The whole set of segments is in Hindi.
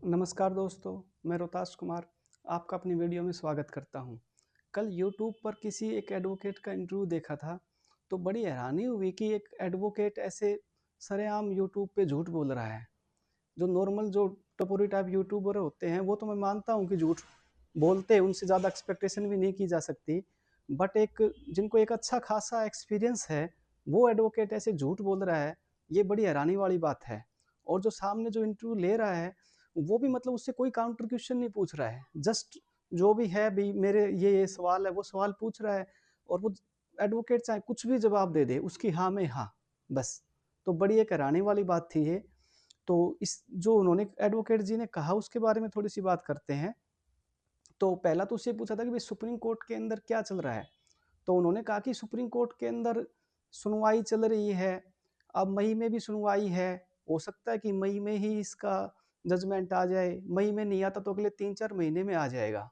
नमस्कार दोस्तों, मैं रोहतास कुमार आपका अपनी वीडियो में स्वागत करता हूं। कल यूट्यूब पर किसी एक एडवोकेट का इंटरव्यू देखा था, तो बड़ी हैरानी हुई कि एक एडवोकेट ऐसे सरेआम यूट्यूब पे झूठ बोल रहा है। जो नॉर्मल जो टपोरी टाइप यूट्यूबर होते हैं, वो तो मैं मानता हूं कि झूठ बोलते हैं, उनसे ज़्यादा एक्सपेक्टेशन भी नहीं की जा सकती। बट एक जिनको एक अच्छा खासा एक्सपीरियंस है, वो एडवोकेट ऐसे झूठ बोल रहा है, ये बड़ी हैरानी वाली बात है। और जो सामने जो इंटरव्यू ले रहा है, वो भी मतलब उससे कोई काउंटर क्वेश्चन नहीं पूछ रहा है, जस्ट जो भी है भी मेरे ये सवाल है वो सवाल पूछ रहा है, और वो एडवोकेट चाहे कुछ भी जवाब दे दे उसकी हाँ में हाँ, बस। तो बड़ी एक हैरानी वाली बात थी ये। तो इस जो उन्होंने एडवोकेट जी ने कहा उसके बारे में थोड़ी सी बात करते हैं। तो पहला तो उससे पूछा था कि भाई सुप्रीम कोर्ट के अंदर क्या चल रहा है। तो उन्होंने कहा कि सुप्रीम कोर्ट के अंदर सुनवाई चल रही है, अब मई में भी सुनवाई है, हो सकता है कि मई में ही इसका जजमेंट आ जाए, मई में नहीं आता तो अगले 3-4 महीने में आ जाएगा।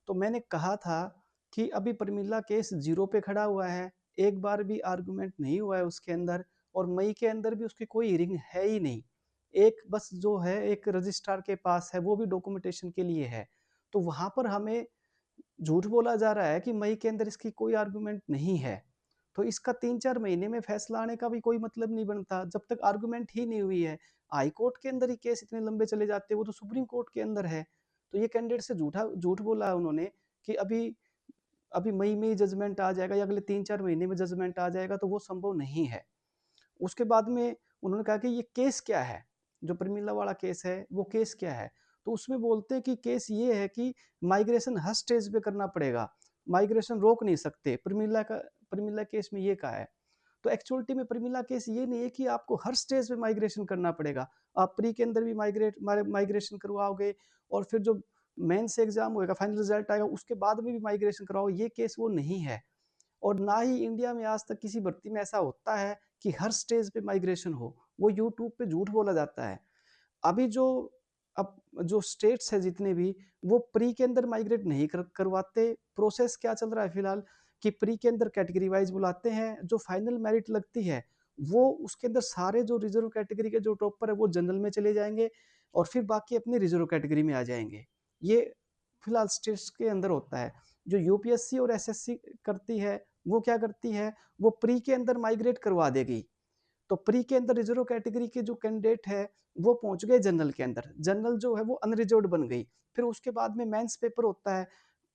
तो मैंने कहा था कि अभी प्रमिला केस जीरो पे खड़ा हुआ है, एक बार भी आर्गुमेंट नहीं हुआ है उसके अंदर, और मई के अंदर भी उसकी कोई हियरिंग है ही नहीं। एक बस जो है एक रजिस्ट्रार के पास है, वो भी डॉक्यूमेंटेशन के लिए है। तो वहां पर हमें झूठ बोला जा रहा है कि मई के अंदर इसकी कोई आर्गुमेंट नहीं है। तो इसका 3-4 महीने में फैसला आने का भी कोई मतलब नहीं बनता, जब तक आर्गुमेंट ही नहीं हुई है। हाई कोर्ट के अंदर ही केस इतने लंबे चले जाते हैं, वो तो सुप्रीम कोर्ट के अंदर है। तो ये कैंडिडेट से झूठ बोला है उन्होंने कि अभी अभी मई में ही जजमेंट आ जाएगा या अगले 3-4 महीने में जजमेंट आ जाएगा, तो वो संभव नहीं है। उसके बाद में उन्होंने कहा कि ये केस क्या है, जो प्रमिला वाला केस है वो केस क्या है। तो उसमें बोलते हैं कि केस ये है कि माइग्रेशन हर स्टेज पे करना पड़ेगा, माइग्रेशन रोक नहीं सकते। प्रमिला केस में ये कहा है। तो एक्चुअलिटी में प्रमिला केस ये नहीं है कि आपको हर स्टेज पे माइग्रेशन करना पड़ेगा। आप प्री के अंदर भी माइग्रेशन करवाओगे, और फिर जो मेंस एग्जाम होगा, फाइनल रिजल्ट आएगा, उसके बाद में भी माइग्रेशन कराओ, ये केस वो नहीं है। और ना ही इंडिया में आज तक किसी भर्ती में ऐसा होता है कि हर स्टेज पे माइग्रेशन हो। वो यूट्यूब पे झूठ बोला जाता है। अभी जो अब जो स्टेट्स है जितने भी, वो प्री के अंदर माइग्रेट नहीं करवाते। प्रोसेस क्या चल रहा है फिलहाल कि प्री के अंदर कैटेगरी वाइज बुलाते हैं, जो फाइनल मेरिट लगती है वो उसके अंदर सारे जो रिजर्व कैटेगरी के जो टॉपर है वो जनरल में चले जाएंगे, और फिर बाकी अपनी रिजर्व कैटेगरी में आ जाएंगे। ये फिलहाल स्टेट्स के अंदर होता है। जो यूपीएससी और एसएससी करती है, वो क्या करती है, वो प्री के अंदर माइग्रेट करवा देगी। तो प्री के अंदर रिजर्व कैटेगरी के जो कैंडिडेट है वो पहुंच गए जनरल के अंदर, जनरल जो है वो अनरिजर्व्ड बन गई। फिर उसके बाद में मेंस पेपर होता है,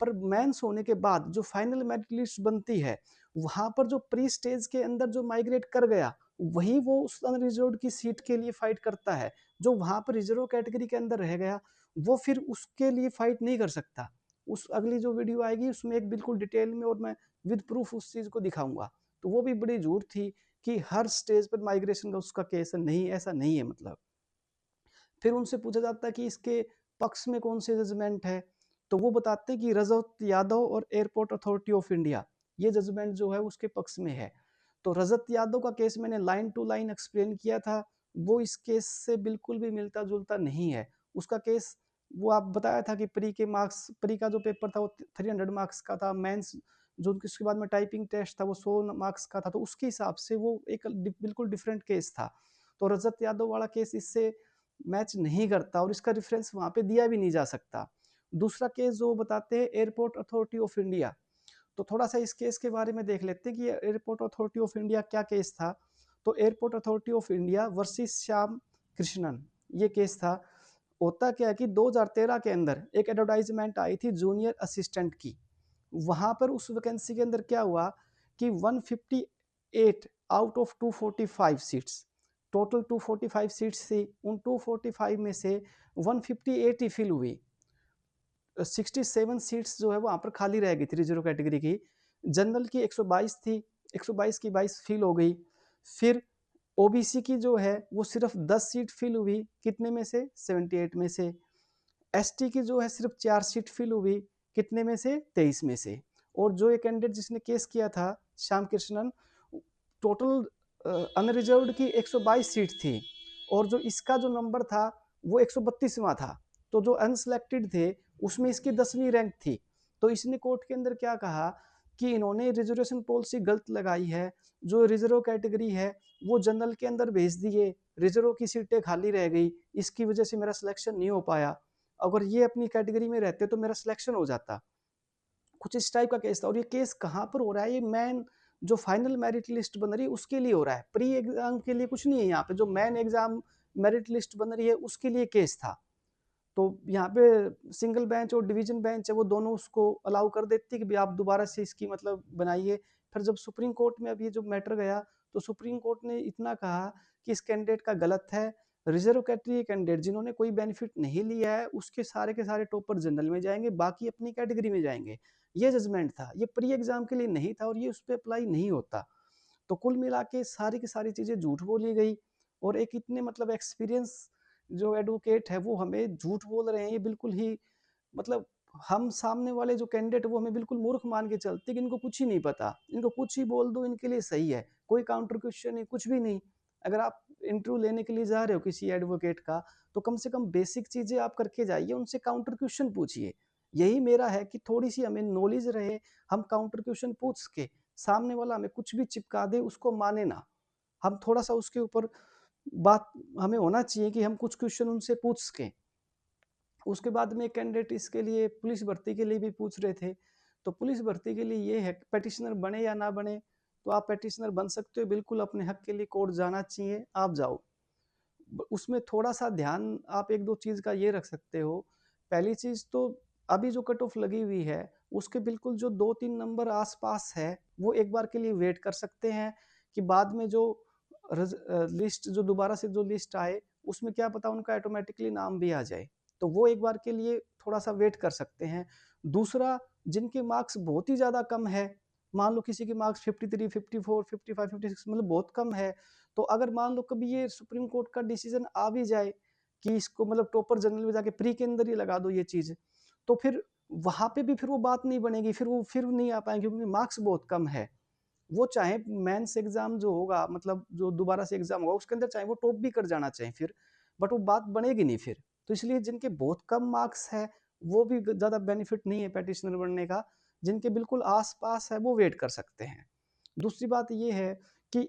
पर मेंस होने के बाद जो फाइनल मेरिट लिस्ट बनती है, वहां पर जो प्री स्टेज के अंदर जो माइग्रेट कर गया, वही वो उस अनरिजर्व्ड की सीट के लिए फाइट करता है। जो वहां पर रिजर्व कैटेगरी के अंदर रह गया, वो फिर उसके लिए फाइट नहीं कर सकता। उस अगली जो वीडियो आएगी उसमें एक बिल्कुल डिटेल में और मैं विद प्रूफ उस चीज को दिखाऊंगा। तो वो भी बड़ी झूठ थी कि हर स्टेज पर माइग्रेशन का उसका केस है, नहीं, ऐसा नहीं है मतलब। फिर उनसे पूछा जाता है कि इसके पक्ष में कौन से जजमेंट है, तो वो बताते हैं कि रजत यादव और एयरपोर्ट अथॉरिटी ऑफ इंडिया, ये जजमेंट जो है उसके पक्ष में है। तो रजत यादव का केस मैंने लाइन टू लाइन एक्सप्लेन किया था, वो इस केस से बिल्कुल भी मिलता जुलता नहीं है। उसका केस वो आप बताया था कि प्री के मार्क्स, प्री का जो पेपर था वो 300 मार्क्स का था, मेंस जो उसके बाद में टाइपिंग टेस्ट था वो 100 मार्क्स का था, तो उसके हिसाब से वो एक बिल्कुल डिफरेंट केस था। तो रजत यादव वाला केस इससे मैच नहीं करता, और इसका रेफरेंस वहां पे दिया भी नहीं जा सकता। दूसरा केस जो बताते हैं एयरपोर्ट अथॉरिटी ऑफ इंडिया, तो थोड़ा सा इस केस के बारे में देख लेते हैं कि एयरपोर्ट अथॉरिटी ऑफ इंडिया क्या केस था। तो airport authority of India versus Shyam Krishnan, ये केस था। होता क्या है कि 2013 के अंदर एक एडवर्टाइजमेंट आई थी जूनियर असिस्टेंट की। वहां पर उस वैकेंसी के अंदर क्या हुआ कि 158 out of 245 seats, total 245 seats थी, उन 245 में से 158 ही फिल हुई। 67 सीट्स जो है वहां पर खाली रह गई थी रिजर्व कैटेगरी की। जनरल की 122 थी, 122 की 22 फिल हो गई। फिर ओबीसी की जो है वो सिर्फ 10 सीट फिल हुई, कितने में से, 78 में से। एसटी की जो है सिर्फ 4 सीट फिल हुई, कितने में से, 23 में से। और जो एक कैंडिडेट जिसने केस किया था श्याम कृष्णन, टोटल अनरिजर्व्ड की 122 सीट थी, और जो इसका जो नंबर था वो 132वां था। तो जो अनसिलेक्टेड थे उसमें इसकी 10वीं रैंक थी। तो इसने कोर्ट के अंदर क्या कहा कि इन्होंने रिजर्वेशन पॉलिसी गलत लगाई है, जो रिजर्व कैटेगरी है वो जनरल के अंदर भेज दिए, रिजर्व की सीटें खाली रह गई, इसकी वजह से मेरा सिलेक्शन नहीं हो पाया। अगर ये अपनी कैटेगरी में रहते तो मेरा सिलेक्शन हो जाता। कुछ इस टाइप का केस था। और ये केस कहाँ पर हो रहा है? ये मेन जो फाइनल मेरिट लिस्ट बन रही है उसके लिए हो रहा है, प्री एग्जाम के लिए कुछ नहीं है। यहाँ पे जो मेन एग्जाम मेरिट लिस्ट बन रही है उसके लिए केस था। तो यहाँ पे सिंगल बेंच और डिवीजन बेंच है, वो दोनों उसको अलाउ कर देती है कि भाई आप दोबारा से इसकी मतलब बनाइए। फिर जब सुप्रीम कोर्ट में अब ये जो मैटर गया, तो सुप्रीम कोर्ट ने इतना कहा कि इस कैंडिडेट का गलत है। रिजर्व कैटेगरी कैंडिडेट जिन्होंने कोई बेनिफिट नहीं लिया है उसके सारे के सारे टॉपर जनरल में जाएंगे, बाकी अपनी कैटेगरी में जाएंगे। ये जजमेंट था, ये प्री एग्जाम के लिए नहीं था और ये उस पर अप्लाई नहीं होता। तो कुल मिला के सारी की सारी चीज़ें झूठ बोली गई। और एक इतने मतलब एक्सपीरियंस जो एडवोकेट है वो हमें झूठ बोल रहे हैं, ये बिल्कुल ही मतलब हम सामने वाले जो कैंडिडेट वो हमें बिल्कुल मूर्ख मान के चलते कि इनको कुछ ही नहीं पता, इनको कुछ ही बोल दो इनके लिए सही है, कोई काउंटर क्वेश्चन नहीं, कुछ भी नहीं। अगर आप इंटरव्यू लेने के लिए जा रहे हो किसी एडवोकेट का, तो कम से कम बेसिक चीजें आप करके जाइए, उनसे काउंटर क्वेश्चन पूछिए। यही मेरा है कि थोड़ी सी हमें नॉलेज रहे, हम काउंटर क्वेश्चन पूछ के सामने वाला हमें कुछ भी चिपका दे उसको माने ना। हम थोड़ा सा उसके ऊपर बात हमें होना चाहिए कि हम कुछ क्वेश्चन उनसे पूछ सकें। उसके बाद में कैंडिडेट इसके लिए पुलिस भर्ती के लिए भी पूछ रहे थे। तो पुलिस भर्ती के लिए ये है पेटिशनर बने या ना बने, तो आप पेटिशनर बन सकते हो, बिल्कुल अपने हक के लिए कोर्ट जाना चाहिए, आप जाओ। उसमें थोड़ा सा ध्यान आप एक दो चीज़ का ये रख सकते हो। पहली चीज़ तो अभी जो कट ऑफ लगी हुई है उसके बिल्कुल जो 2-3 नंबर आसपास है वो एक बार के लिए वेट कर सकते हैं कि बाद में जो लिस्ट जो दोबारा से जो लिस्ट आए उसमें क्या पता उनका ऑटोमेटिकली नाम भी आ जाए, तो वो एक बार के लिए थोड़ा सा वेट कर सकते हैं। दूसरा, जिनके मार्क्स बहुत ही ज़्यादा कम है, मान लो किसी के मार्क्स 53, 54, 55, 56 मतलब बहुत कम है, तो अगर मान लो कभी ये सुप्रीम कोर्ट का डिसीजन आ भी जाए कि इसको मतलब टॉपर जनरल में जाके प्री के अंदर ही लगा दो ये चीज, तो फिर वहां पे भी फिर वो बात नहीं बनेगी, फिर वो फिर नहीं आ पाएंगे क्योंकि मार्क्स बहुत कम है। वो चाहे मेंस एग्जाम जो होगा मतलब जो दोबारा से एग्जाम होगा उसके अंदर चाहे वो टॉप भी कर जाना चाहिए फिर, बट वो बात बनेगी नहीं फिर। तो इसलिए जिनके बहुत कम मार्क्स है वो भी ज्यादा बेनिफिट नहीं है पेटिशनर बनने का, जिनके बिल्कुल आस पास है वो वेट कर सकते हैं। दूसरी बात ये है कि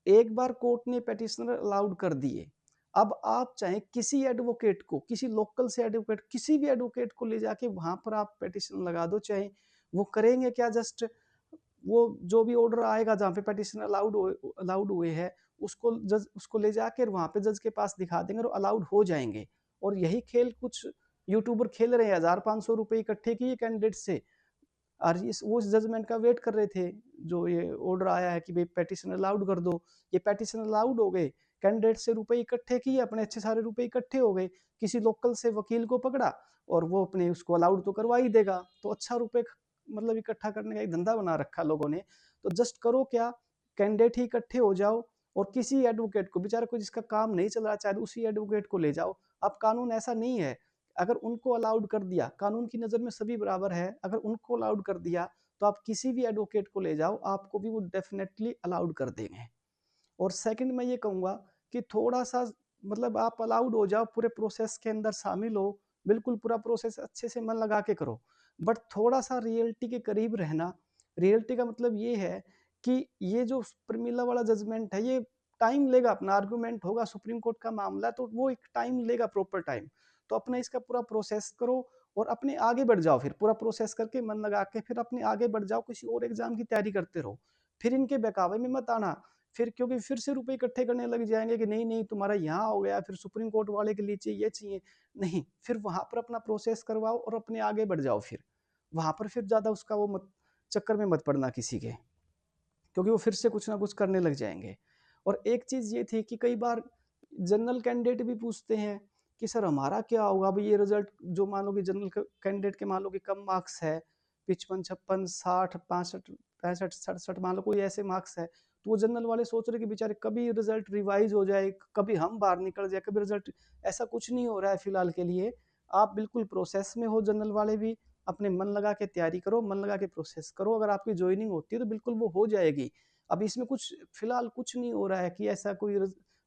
एक बार कोर्ट ने पेटिशनर अलाउड कर दिए, अब आप चाहे किसी एडवोकेट को, किसी लोकल से एडवोकेट, किसी भी एडवोकेट को ले जाके वहां पर आप पेटिशन लगा दो, चाहे वो करेंगे क्या, जस्ट वो जो भी ऑर्डर आएगा जहाँ पे पेटिशन अलाउड हुए हैं उसको जज उसको ले जाकर वहां पे जज के पास दिखा देंगे और अलाउड हो जाएंगे। और यही खेल कुछ यूट्यूबर खेल रहे हैं, 1,500 रुपए इकट्ठे किए कैंडिडेट से और वो इस जजमेंट का वेट कर रहे थे, जो ये ऑर्डर आया है कि भाई पेटिशन अलाउड कर दो। ये पेटिशन अलाउड हो गए, कैंडिडेट से रुपए इकट्ठे किए, अपने अच्छे सारे रुपए इकट्ठे हो गए, किसी लोकल से वकील को पकड़ा और वो अपने उसको अलाउड तो करवा ही देगा। तो अच्छा रुपए मतलब इकट्ठा करने का एक धंधा बना रखा लोगों ने। तो जस्ट करो क्या, कैंडिडेट ही इकट्ठे हो जाओ और किसी एडवोकेट को, बेचारा कोई जिसका काम नहीं चल रहा चाहे उसी एडवोकेट को ले जाओ। अब कानून ऐसा नहीं है, अगर उनको अलाउड कर दिया, कानून की नज़र में सभी बराबर है, अगर उनको अलाउड कर दिया तो आप किसी भी एडवोकेट को ले जाओ आपको भी वो डेफिनेटली अलाउड कर देंगे। और सेकंड मैं ये कहूँगा कि थोड़ा सा मतलब आप अलाउड हो जाओ, पूरे प्रोसेस के अंदर शामिल हो, बिल्कुल पूरा प्रोसेस अच्छे से मन लगा के करो, बट थोड़ा सा रियलिटी के करीब रहना। रियलिटी का मतलब ये है कि ये जो प्रमिला वाला जजमेंट है ये टाइम लेगा, अपना आर्गूमेंट होगा, सुप्रीम कोर्ट का मामला है तो वो एक टाइम लेगा, प्रॉपर टाइम। तो अपना इसका पूरा प्रोसेस करो और अपने आगे बढ़ जाओ, फिर पूरा प्रोसेस करके मन लगा के फिर अपने आगे बढ़ जाओ, किसी और एग्जाम की तैयारी करते रहो। फिर इनके बहकावे में मत आना, फिर क्योंकि फिर से रुपए इकट्ठे करने लग जाएंगे कि नहीं नहीं तुम्हारा यहाँ हो गया फिर सुप्रीम कोर्ट वाले के लिए चाहिए ये चाहिए। नहीं, फिर वहां पर अपना प्रोसेस करवाओ और अपने आगे बढ़ जाओ। फिर वहां पर फिर ज्यादा उसका वो मत चक्कर में मत पड़ना किसी के, क्योंकि वो फिर से कुछ ना कुछ करने लग जाएंगे। और एक चीज ये थी कि कई बार जनरल कैंडिडेट भी पूछते हैं कि सर हमारा क्या होगा, भाई ये रिजल्ट जो मान लो कि जनरल कैंडिडेट के मान लो कि कम मार्क्स है, 55, 56, 60, 65, 65, 67 मान लो कोई ऐसे मार्क्स है, तो वो जनरल वाले सोच रहे कि बेचारे कभी रिजल्ट रिवाइज हो जाए, कभी हम बाहर निकल जाए, कभी रिजल्ट। ऐसा कुछ नहीं हो रहा है फिलहाल के लिए, आप बिल्कुल प्रोसेस में हो, जनरल वाले भी अपने मन लगा के तैयारी करो, मन लगा के प्रोसेस करो, अगर आपकी ज्वाइनिंग होती है तो बिल्कुल वो हो जाएगी। अब इसमें कुछ फिलहाल कुछ नहीं हो रहा है कि ऐसा कोई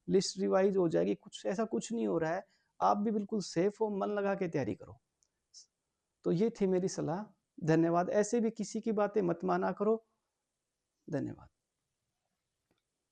लिस्ट रिवाइज हो जाएगी, कुछ ऐसा कुछ नहीं हो रहा है। आप भी बिल्कुल सेफ हो, मन लगा के तैयारी करो। तो ये थी मेरी सलाह। धन्यवाद। ऐसे भी किसी की बातें मत माना करो। धन्यवाद।